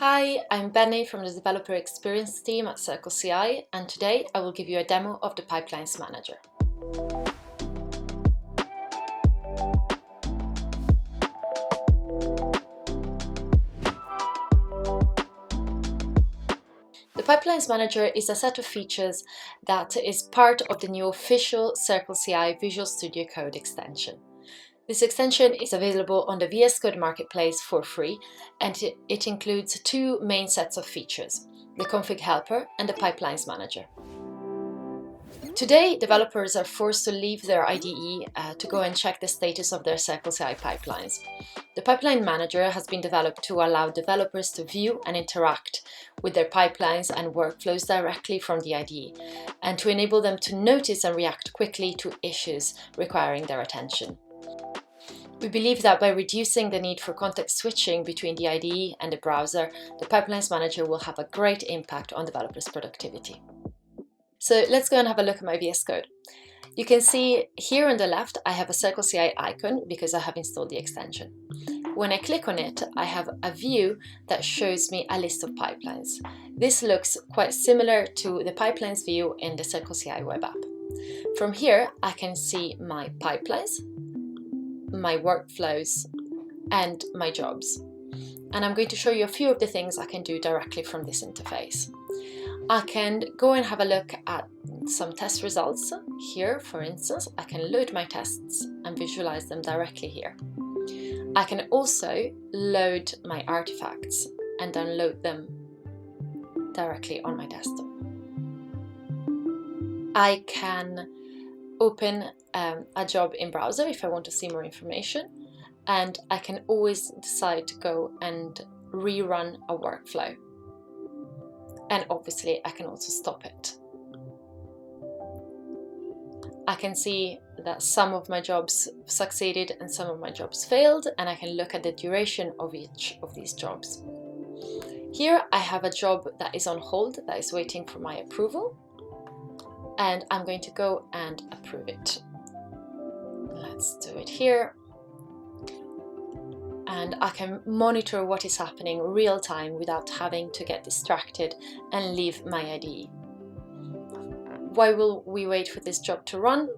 Hi, I'm Benny from the Developer Experience team at CircleCI, and today I will give you a demo of the Pipelines Manager. The Pipelines Manager is a set of features that is part of the new official CircleCI Visual Studio Code extension. This extension is available on the VS Code marketplace for free, and it includes two main sets of features, the config helper and the Pipelines Manager. Today, developers are forced to leave their IDE to go and check the status of their CircleCI pipelines. The Pipeline Manager has been developed to allow developers to view and interact with their pipelines and workflows directly from the IDE, and to enable them to notice and react quickly to issues requiring their attention. We believe that by reducing the need for context switching between the IDE and the browser, the Pipelines Manager will have a great impact on developers' productivity. So let's go and have a look at my VS Code. You can see here on the left I have a CircleCI icon because I have installed the extension. When I click on it, I have a view that shows me a list of pipelines. This looks quite similar to the pipelines view in the CircleCI web app. From here, I can see my pipelines, my workflows, and my jobs. And I'm going to show you a few of the things I can do directly from this interface. I can go and have a look at some test results. Here, for instance, I can load my tests and visualize them directly here. I can also load my artifacts and download them directly on my desktop. I can open a job in browser if I want to see more information, and I can always decide to go and rerun a workflow. And obviously I can also stop it. I can see that some of my jobs succeeded and some of my jobs failed, and I can look at the duration of each of these jobs. Here I have a job that is on hold, that is waiting for my approval, and I'm going to go and approve it. Let's do it here. And I can monitor what is happening real time without having to get distracted and leave my IDE. While will we wait for this job to run?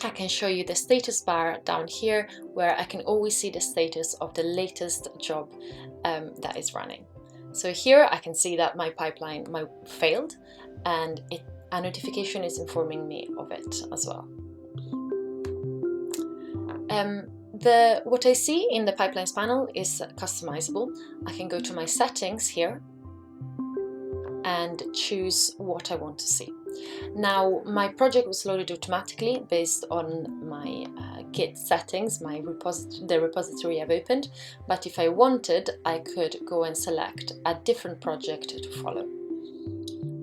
I can show you the status bar down here, where I can always see the status of the latest job that is running. So here I can see that my pipeline failed, and a notification is informing me of it as well. What I see in the Pipelines panel is customizable. I can go to my settings here and choose what I want to see. Now, my project was loaded automatically based on my Git settings, the repository I've opened, but if I wanted, I could go and select a different project to follow.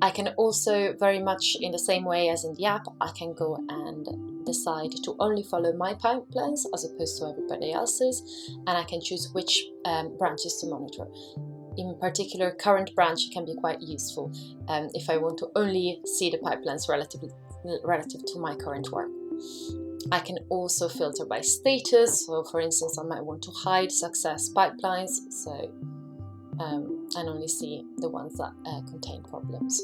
I can also, very much in the same way as in the app, I can go and decide to only follow my pipelines as opposed to everybody else's, and I can choose which branches to monitor. In particular, current branch can be quite useful if I want to only see the pipelines relative to my current work. I can also filter by status, so for instance I might want to hide success pipelines, and only see the ones that contain problems.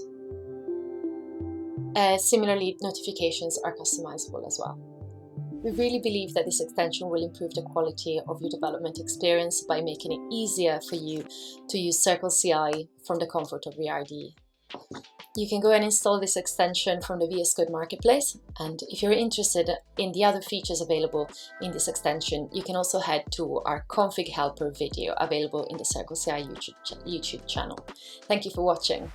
Similarly, notifications are customizable as well. We really believe that this extension will improve the quality of your development experience by making it easier for you to use CircleCI from the comfort of your IDE. You can go and install this extension from the VS Code marketplace, and if you're interested in the other features available in this extension, you can also head to our config helper video available in the CircleCI YouTube channel. Thank you for watching.